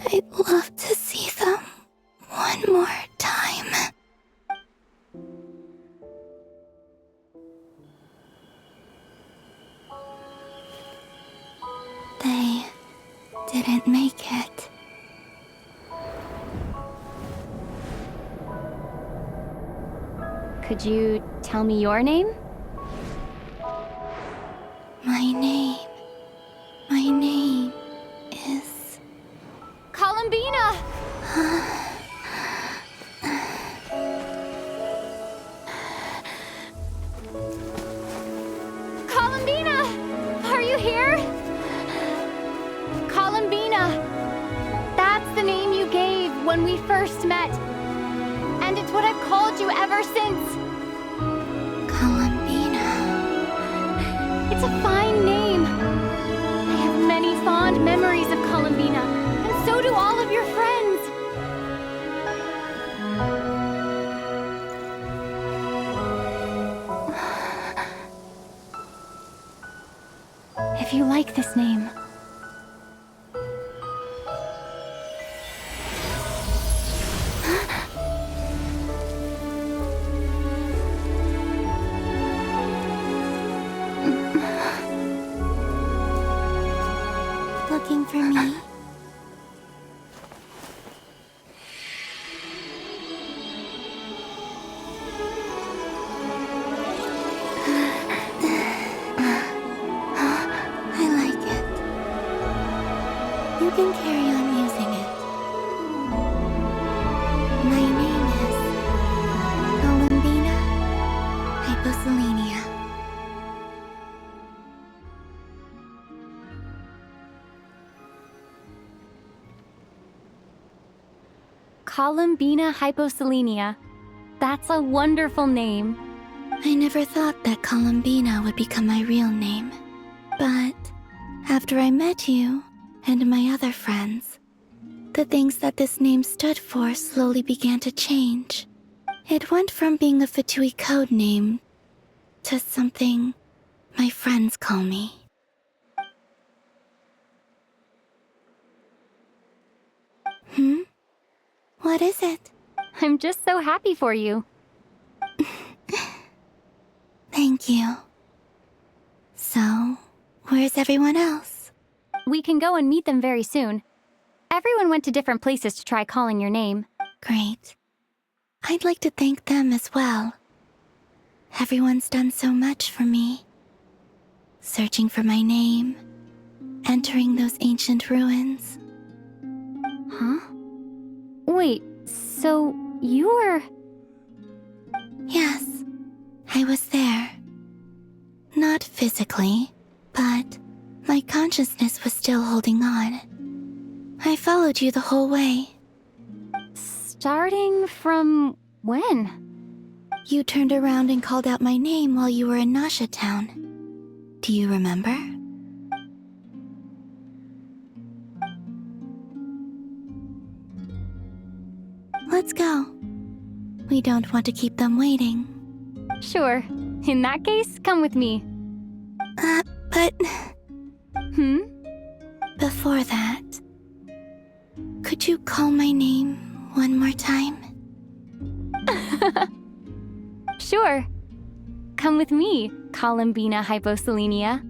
I'd love to see them one more time. They didn't make it. Could you tell me your name? My name is... Columbina! Columbina! Are you here? Columbina! That's the name you gave when we first met. And it's what I've called you ever since. Columbina. It's a fine name. I have many fond memories of Columbina, and so do all of your friends. If you like this name, Looking for me? I like it. You can carry on using it. My name is Columbina Hyposelenia. Columbina Hyposelenia. That's a wonderful name. I never thought that Columbina would become my real name. But after I met you and my other friends, the things that this name stood for slowly began to change. It went from being a Fatui code name to something my friends call me. What is it? I'm just so happy for you. Thank you. So, where's everyone else? We can go and meet them very soon. Everyone went to different places to try calling your name. Great. I'd like to thank them as well. Everyone's done so much for me. Searching for my name, entering those ancient ruins. Huh? Wait, so you were... Yes, I was there. Not physically, but my consciousness was still holding on. I followed you the whole way. Starting from when? You turned around and called out my name while you were in Nasha Town. Do you remember? Let's go. We don't want to keep them waiting. Sure. In that case, come with me. But... Before Before that, could you call my name one more time? Sure. Come with me, Columbina Hyposelenia.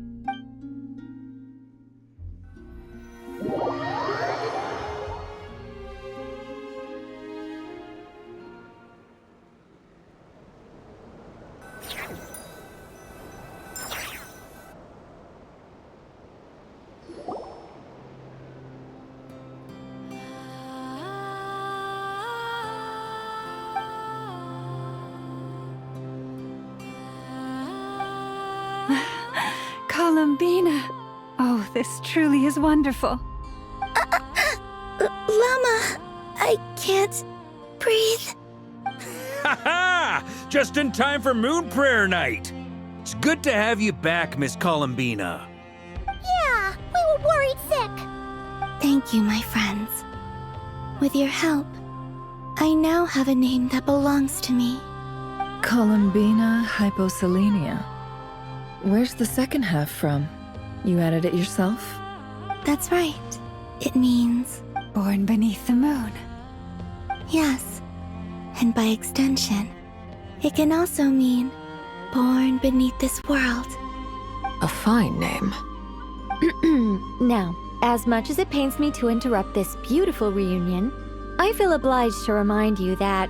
Columbina! Oh, this truly is wonderful. Llama, I can't breathe. Ha-ha! Just in time for Moon Prayer Night! It's good to have you back, Miss Columbina. Yeah, we were worried sick. Thank you, my friends. With your help, I now have a name that belongs to me. Columbina Hyposelenia. Where's the second half from? You added it yourself? That's right. It means, Born beneath the moon. yes. And by extension, it can also mean born beneath this world. A fine name. Now, as much as it pains me to interrupt this beautiful reunion, I feel obliged to remind you that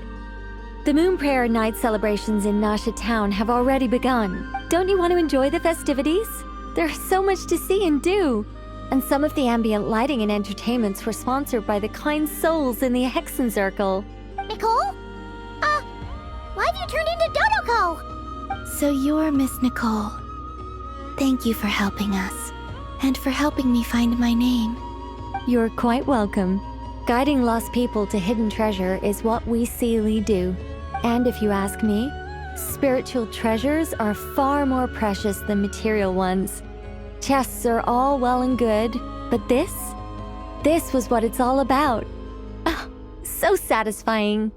the Moon Prayer Night celebrations in Nasha Town have already begun. Don't you want to enjoy the festivities? There's so much to see and do. And some of the ambient lighting and entertainments were sponsored by the kind souls in the Hexen Circle. Nicole? Why have you turned into Dodoko? So you're Miss Nicole. Thank you for helping us, and for helping me find my name. You're quite welcome. Guiding lost people to hidden treasure is what we Seelie do. And if you ask me, spiritual treasures are far more precious than material ones. Chests are all well and good, but this was what it's all about. Ah, so satisfying.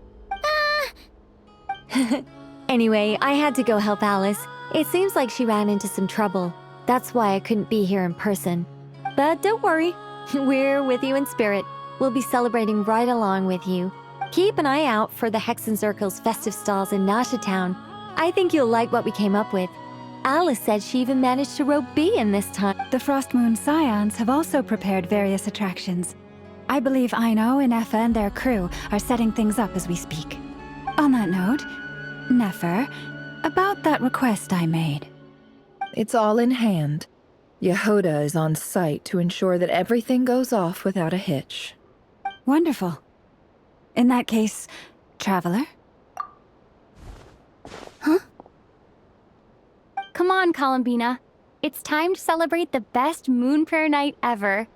Anyway, I had to go help Alice. It seems like she ran into some trouble. That's why I couldn't be here in person. But don't worry, we're with you in spirit. We'll be celebrating right along with you. Keep an eye out for the Hexen Circle's festive stalls in Nasha Town. I think you'll like what we came up with. Alice said she even managed to rope B in this time. The Frost Moon Scions have also prepared various attractions. I believe Aino and Effa and their crew are setting things up as we speak. On that note, Nefer, about that request I made. It's all in hand. Yehoda is on site to ensure that everything goes off without a hitch. Wonderful. In that case, Traveler? Come on, Columbina. It's time to celebrate the best Moon Prayer Night ever.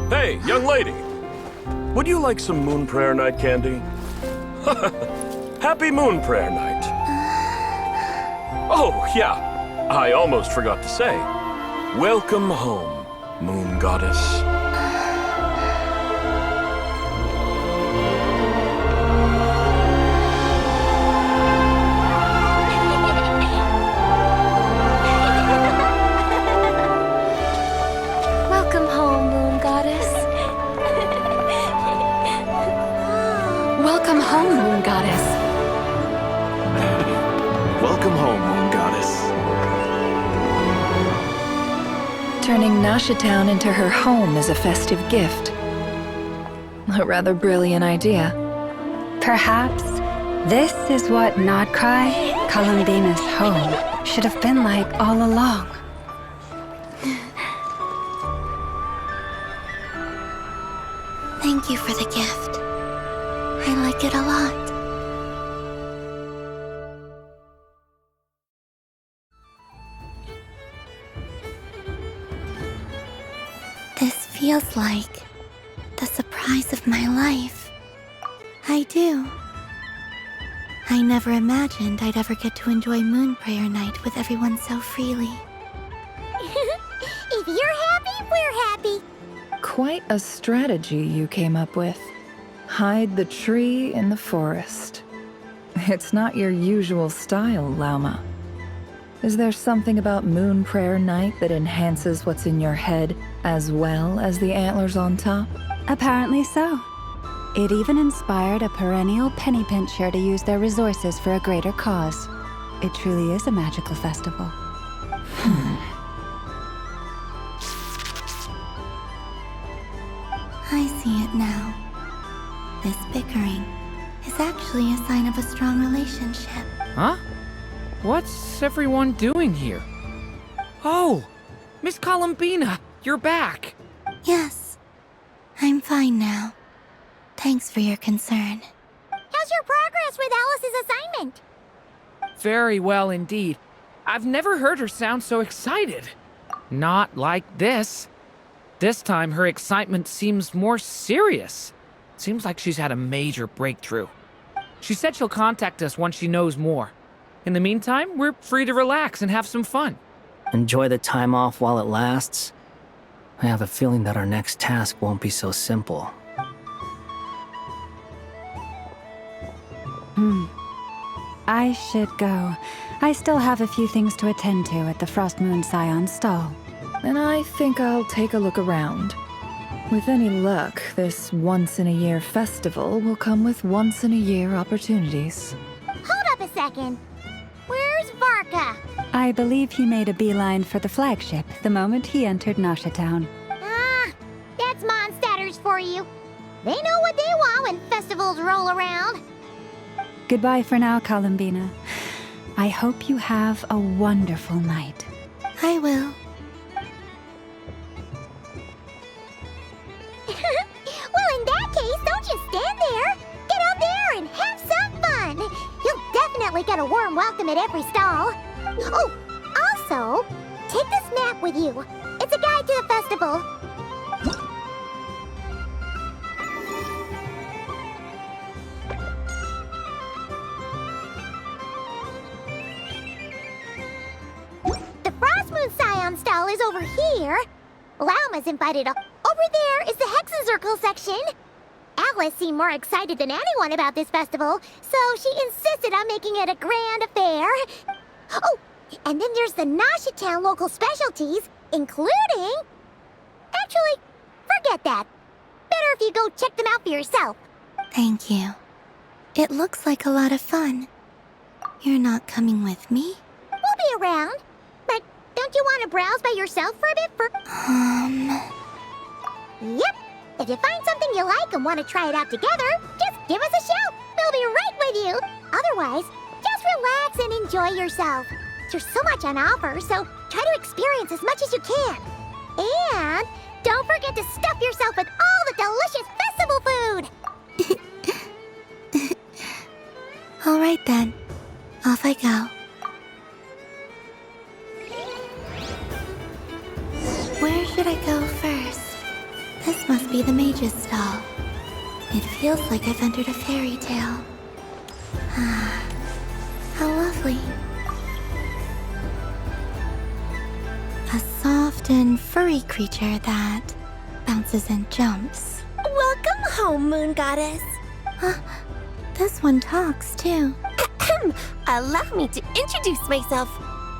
Hey, young lady. Would you like some Moon Prayer Night candy? Happy Moon Prayer Night. Oh, yeah. I almost forgot to say. Welcome home, Moon Goddess. Welcome home, Moon Goddess. Welcome home, Moon Goddess. Welcome home, Moon Goddess. Turning Nasha Town into her home is a festive gift. A rather brilliant idea. Perhaps this is what Nodcry, Columbina's home, should have been like all along. Thank you for the gift. I like it a lot. This feels like the surprise of my life. I do. I never imagined I'd ever get to enjoy Moon Prayer Night with everyone so freely. If you're happy, we're happy. Quite a strategy you came up with. Hide the tree in the forest. It's not your usual style, Lauma. Is there something about Moon Prayer Night that enhances what's in your head as well as the antlers on top? Apparently so. It even inspired a perennial penny pincher to use their resources for a greater cause. It truly is a magical festival. I see it now. This bickering is actually a sign of a strong relationship. Huh? What's everyone doing here? Oh! Miss Columbina, you're back! Yes, I'm fine now. Thanks for your concern. How's your progress with Alice's assignment? Very well indeed. I've never heard her sound so excited. Not like this. This time her excitement seems more serious. Seems like she's had a major breakthrough. She said she'll contact us once she knows more. In the meantime, we're free to relax and have some fun. Enjoy the time off while it lasts. I have a feeling that our next task won't be so simple. I should go. I still have a few things to attend to at the Frost Moon Scion stall. And I think I'll take a look around. With any luck, this once-in-a-year festival will come with once-in-a-year opportunities. Hold up a second. Where's Varka? I believe he made a beeline for the flagship the moment he entered Nasha Town. Ah, that's Mondstadters for you. They know what they want when festivals roll around. Goodbye for now, Columbina. I hope you have a wonderful night. I will. Well, in that case, don't just stand there. Get out there and have some fun. You'll definitely get a warm welcome at every stall. Oh, also, take this map with you. It's a guide to the festival. The Frost Moon Scion stall is over here. Lauma's invited up. Over there is the Hexencircle section. Alice seemed more excited than anyone about this festival, so she insisted on making it a grand affair. Oh, and then there's the Nasha Town local specialties, including... Actually, forget that. Better if you go check them out for yourself. Thank you. It looks like a lot of fun. You're not coming with me? We'll be around. But don't you want to browse by yourself for a bit? Yep. If you find something you like and want to try it out together, just give us a shout. We'll be right with you. Otherwise, just relax and enjoy yourself. There's so much on offer, so try to experience as much as you can. And don't forget to stuff yourself with all the delicious festival food. All right then. Off I go. Where should I go first? This must be the mage's stall. It feels like I've entered a fairy tale. Ah, how lovely. A soft and furry creature that bounces and jumps. Welcome home, Moon Goddess. This one talks too. Allow me to introduce myself.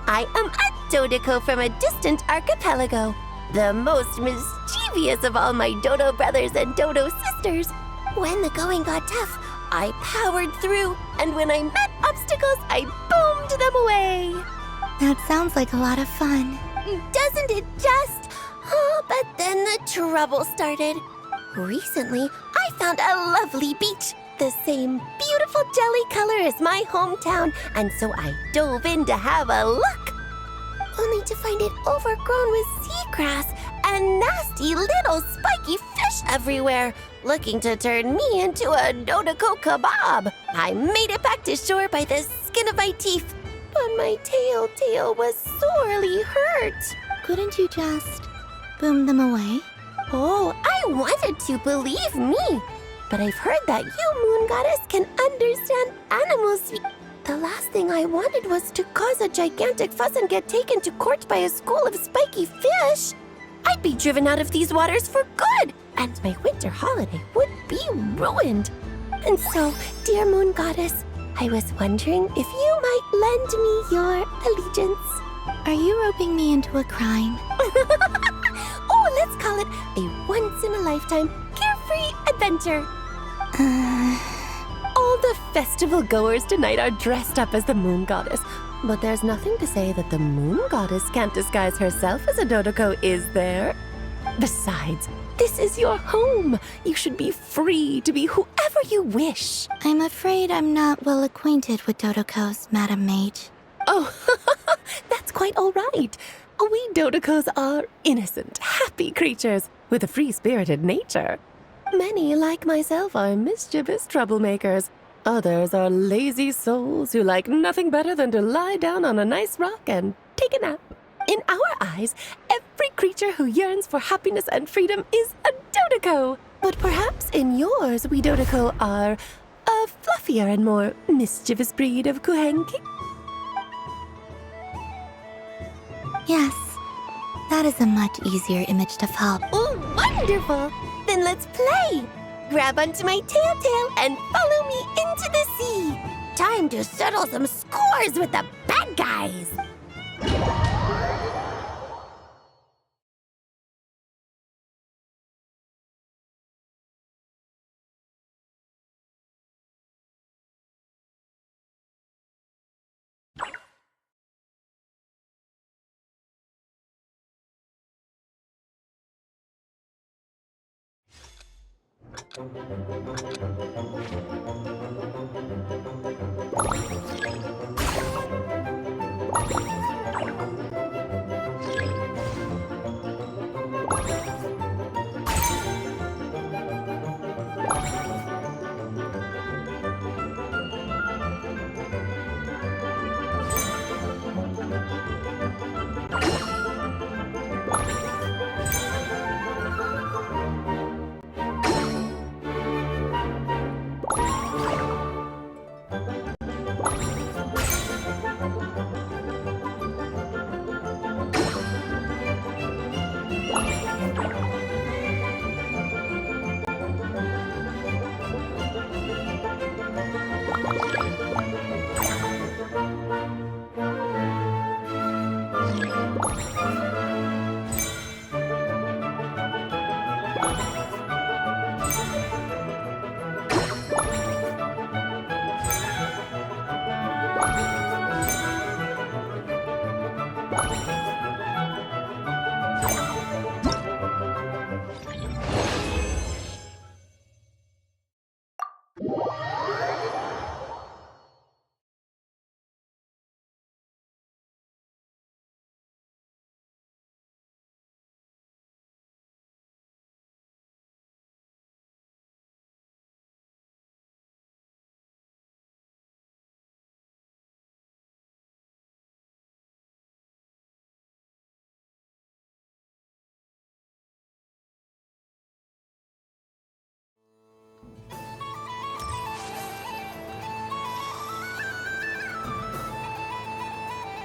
I am a Dodoco from a distant archipelago, the most mischievous of all my Dodo brothers and Dodo sisters. When the going got tough, I powered through, and when I met obstacles, I boomed them away. That sounds like a lot of fun. Doesn't it just? Oh, but then the trouble started. Recently, I found a lovely beach, the same beautiful jelly color as my hometown, and so I dove in to have a look. Only to find it overgrown with seagrass and nasty little spiky fish everywhere, looking to turn me into a Dodoco kebab. I made it back to shore by the skin of my teeth, but my tail was sorely hurt. Couldn't you just boom them away? Oh, I wanted to, believe me. But I've heard that you, Moon Goddess, can understand animal speak. The last thing I wanted was to cause a gigantic fuss and get taken to court by a school of spiky fish. I'd be driven out of these waters for good, and my winter holiday would be ruined. And so, dear Moon Goddess, I was wondering if you might lend me your allegiance. Are you roping me into a crime? Oh, let's call it a once-in-a-lifetime carefree adventure. All the festival goers tonight are dressed up as the Moon Goddess, but there's nothing to say that the Moon Goddess can't disguise herself as a Dodoco, is there? Besides, this is your home. You should be free to be whoever you wish. I'm afraid I'm not well acquainted with Dodokos, Madam Mage. Oh, that's quite all right. We Dodokos are innocent, happy creatures with a free-spirited nature. Many, like myself, are mischievous troublemakers. Others are lazy souls who like nothing better than to lie down on a nice rock and take a nap. In our eyes, every creature who yearns for happiness and freedom is a Dodoko. But perhaps in yours, we Dodoko are a fluffier and more mischievous breed of Kuhenki. Yes, that is a much easier image to follow. Oh, wonderful! Then let's play! Grab onto my tail and follow me into the sea! Time to settle some scores with the bad guys!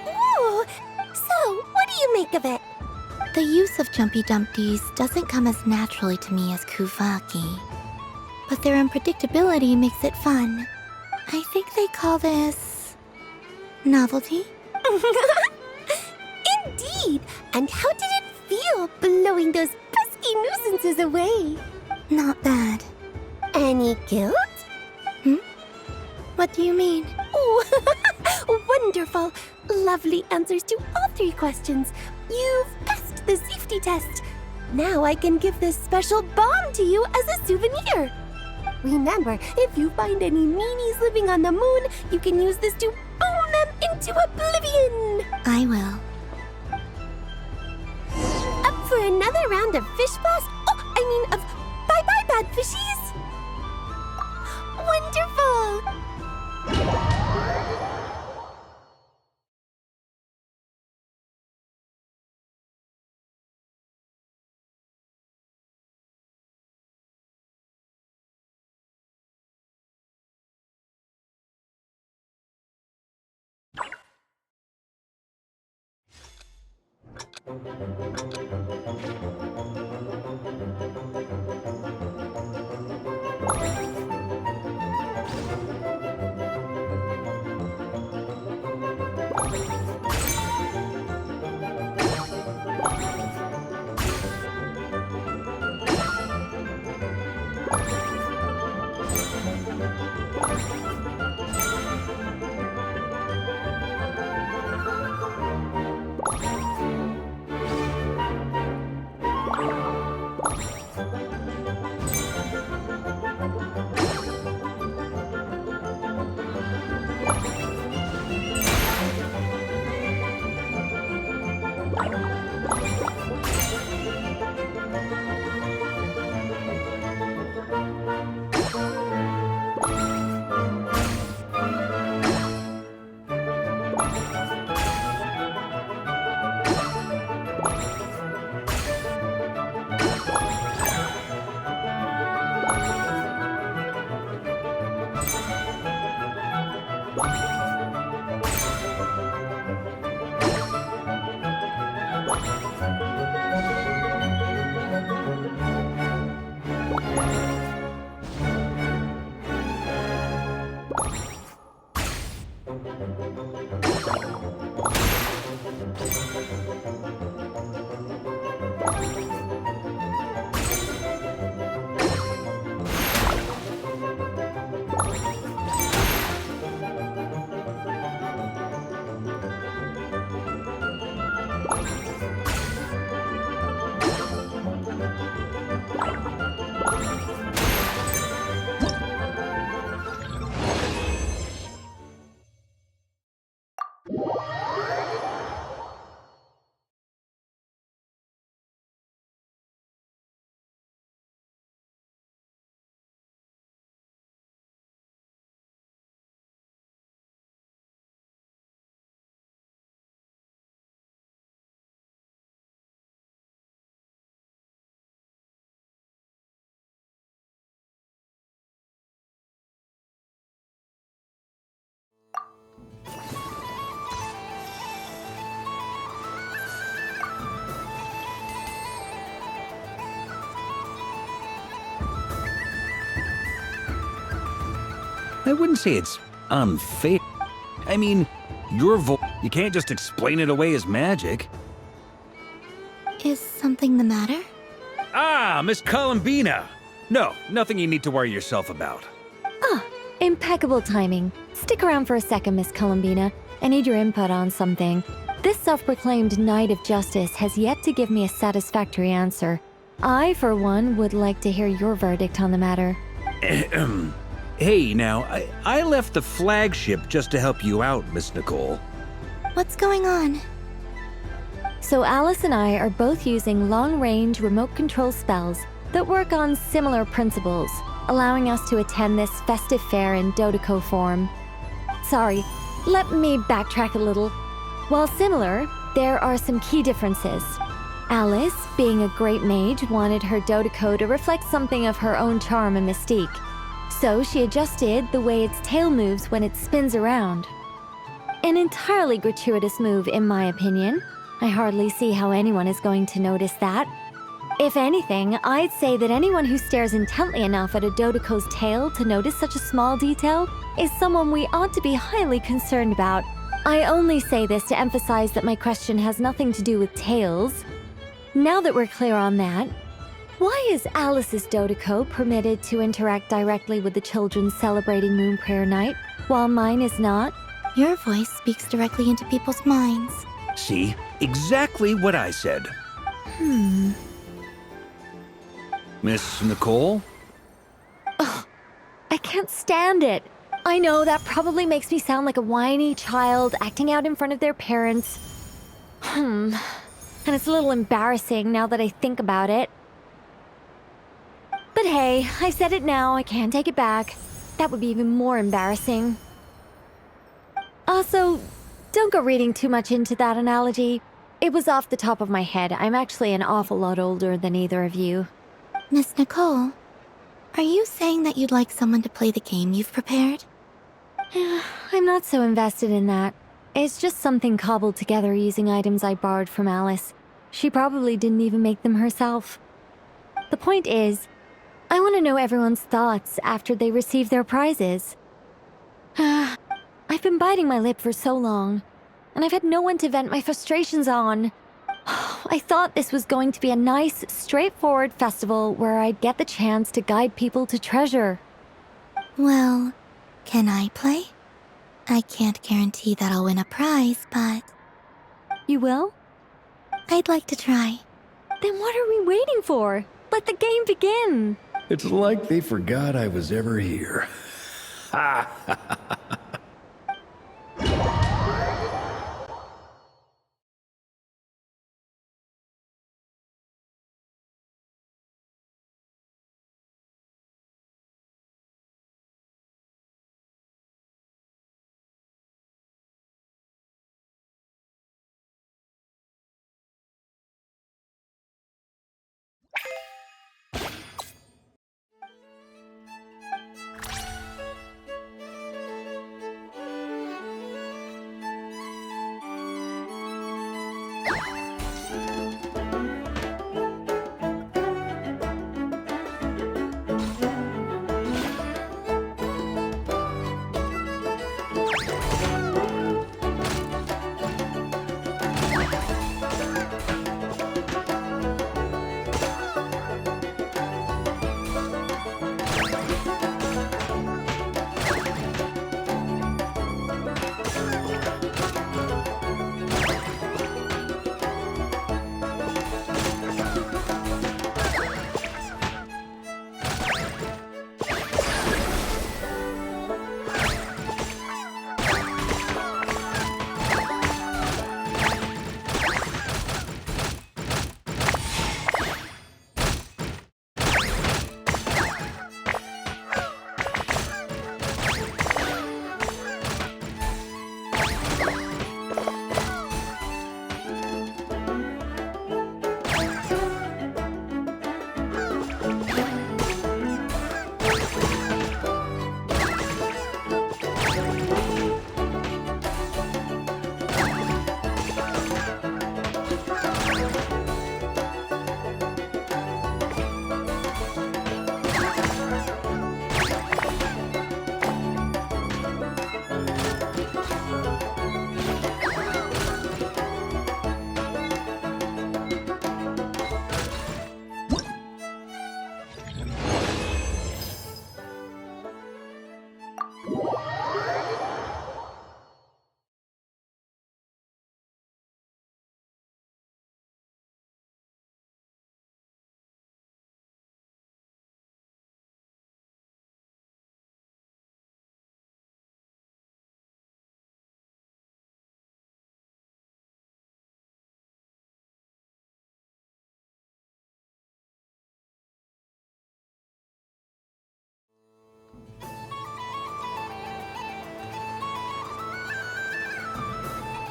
Ooh! So, what do you make of it? The use of Jumpy Dumpties doesn't come as naturally to me as Kuvaki. But their unpredictability makes it fun. I think they call this... novelty? Indeed! And how did it feel blowing those pesky nuisances away? Not bad. Any guilt? What do you mean? Oh, wonderful! Lovely answers to all 3 questions. You've passed the safety test. Now I can give this special bomb to you as a souvenir. Remember, if you find any meanies living on the moon, you can use this to boom them into oblivion. I will. Up for another round of fish blast? Of bye-bye, bad fishies. Wonderful! I wouldn't say it's unfair. I mean, you can't just explain it away as magic. Is something the matter? Ah, Miss Columbina! No, nothing you need to worry yourself about. Ah, impeccable timing. Stick around for a second, Miss Columbina. I need your input on something. This self-proclaimed Knight of Justice has yet to give me a satisfactory answer. I, for one, would like to hear your verdict on the matter. Hey, now, I left the flagship just to help you out, Miss Nicole. What's going on? So Alice and I are both using long-range remote control spells that work on similar principles, allowing us to attend this festive fair in Dodeco form. Sorry, let me backtrack a little. While similar, there are some key differences. Alice, being a great mage, wanted her Dodeco to reflect something of her own charm and mystique. So she adjusted the way its tail moves when it spins around. An entirely gratuitous move, in my opinion. I hardly see how anyone is going to notice that. If anything, I'd say that anyone who stares intently enough at a Dodeco's tail to notice such a small detail is someone we ought to be highly concerned about. I only say this to emphasize that my question has nothing to do with tails. Now that we're clear on that, why is Alice's Dodeco permitted to interact directly with the children celebrating Moon Prayer Night, while mine is not? Your voice speaks directly into people's minds. See? Exactly what I said. Miss Nicole? Ugh, I can't stand it. I know that probably makes me sound like a whiny child acting out in front of their parents. And it's a little embarrassing now that I think about it. But hey, I said it now, I can't take it back. That would be even more embarrassing. Also, don't go reading too much into that analogy. It was off the top of my head. I'm actually an awful lot older than either of you. Miss Nicole, are you saying that you'd like someone to play the game you've prepared? I'm not so invested in that. It's just something cobbled together using items I borrowed from Alice. She probably didn't even make them herself. The point is, I want to know everyone's thoughts after they receive their prizes. I've been biting my lip for so long, and I've had no one to vent my frustrations on. I thought this was going to be a nice, straightforward festival where I'd get the chance to guide people to treasure. Well, can I play? I can't guarantee that I'll win a prize, but You will? I'd like to try. Then what are we waiting for? Let the game begin! It's like they forgot I was ever here.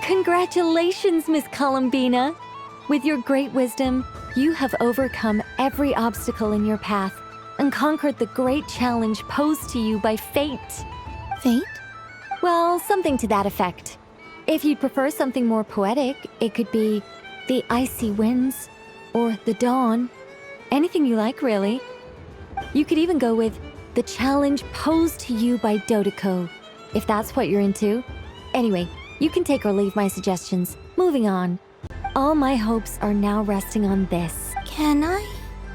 Congratulations, Miss Columbina! With your great wisdom, you have overcome every obstacle in your path and conquered the great challenge posed to you by fate. Fate? Well, something to that effect. If you'd prefer something more poetic, it could be the icy winds or the dawn. Anything you like, really. You could even go with the challenge posed to you by Dodeko, if that's what you're into. Anyway, you can take or leave my suggestions. Moving on. All my hopes are now resting on this. Can I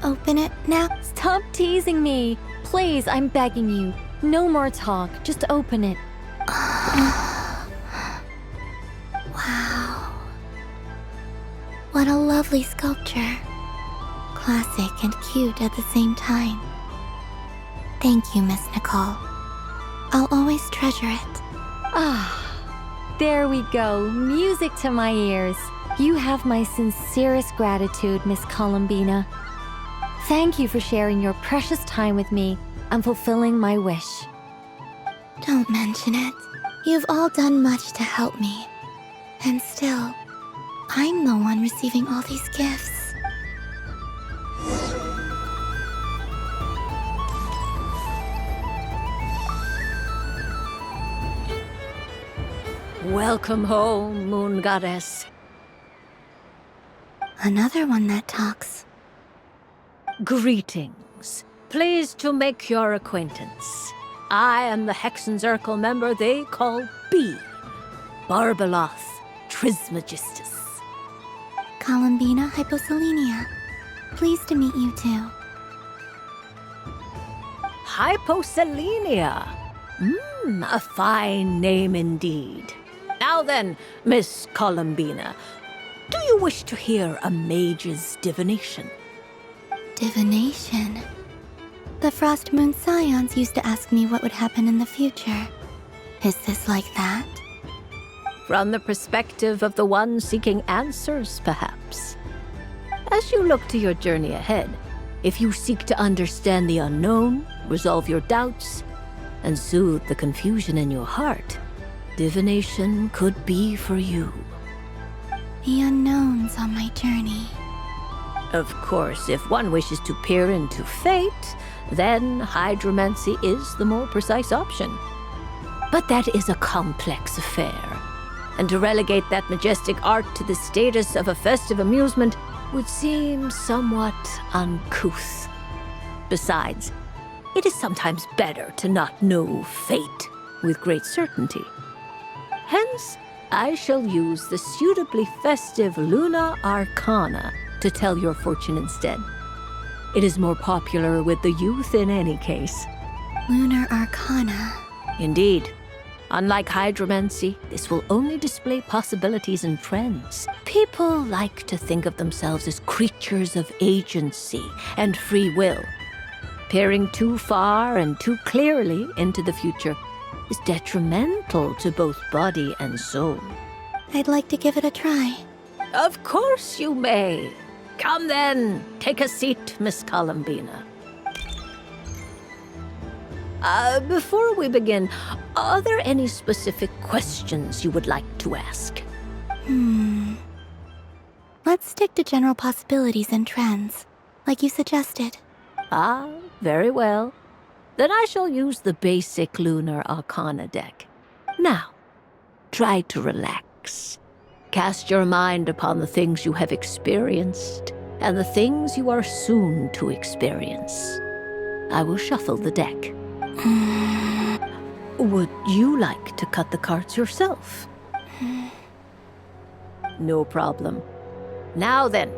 open it now? Stop teasing me. Please, I'm begging you. No more talk. Just open it. Wow. What a lovely sculpture. Classic and cute at the same time. Thank you, Miss Nicole. I'll always treasure it. Ah, there we go. Music to my ears. You have my sincerest gratitude, Miss Columbina. Thank you for sharing your precious time with me and fulfilling my wish. Don't mention it. You've all done much to help me. And still, I'm the one receiving all these gifts. Welcome home, Moon Goddess. Another one that talks. Greetings. Pleased to make your acquaintance. I am the Hexenzirkel member they call B. Barbeloth Trismegistus. Columbina Hyposelenia. Pleased to meet you too. Hyposelenia. A fine name indeed. Now then, Miss Columbina, do you wish to hear a mage's divination? Divination. The Frost Moon Scions used to ask me what would happen in the future. Is this like that? From the perspective of the one seeking answers, perhaps. As you look to your journey ahead, if you seek to understand the unknown, resolve your doubts, and soothe the confusion in your heart, divination could be for you. The unknowns on my journey. Of course, if one wishes to peer into fate, then hydromancy is the more precise option. But that is a complex affair, and to relegate that majestic art to the status of a festive amusement would seem somewhat uncouth. Besides, it is sometimes better to not know fate with great certainty. Hence, I shall use the suitably festive Luna Arcana to tell your fortune instead. It is more popular with the youth in any case. Lunar Arcana. Indeed. Unlike hydromancy, this will only display possibilities and trends. People like to think of themselves as creatures of agency and free will. Peering too far and too clearly into the future is detrimental to both body and soul. I'd like to give it a try. Of course you may. Come then, take a seat, Miss Columbina. Before we begin, are there any specific questions you would like to ask? Let's stick to general possibilities and trends, like you suggested. Ah, very well. Then I shall use the basic Lunar Arcana deck. Now, try to relax. Cast your mind upon the things you have experienced and the things you are soon to experience. I will shuffle the deck. Would you like to cut the cards yourself? No problem. Now then,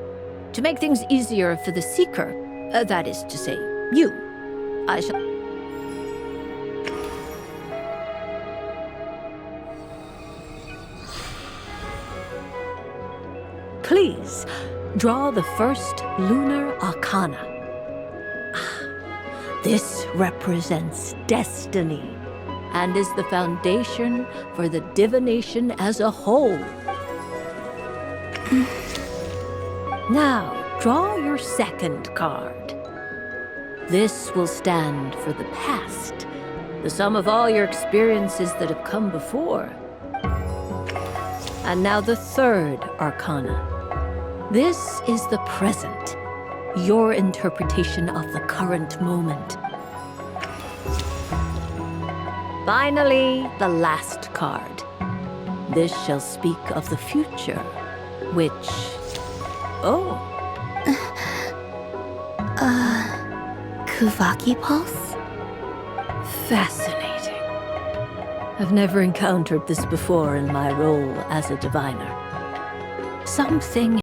to make things easier for the seeker, that is to say, you, I shall... Please, draw the first lunar arcana. This represents destiny and is the foundation for the divination as a whole. Now, draw your second card. This will stand for the past, the sum of all your experiences that have come before. And now the third arcana. This is the present, your interpretation of the current moment. Finally, the last card. This shall speak of the future, which... Oh. Kuvaki Pulse? Fascinating. I've never encountered this before in my role as a diviner. Something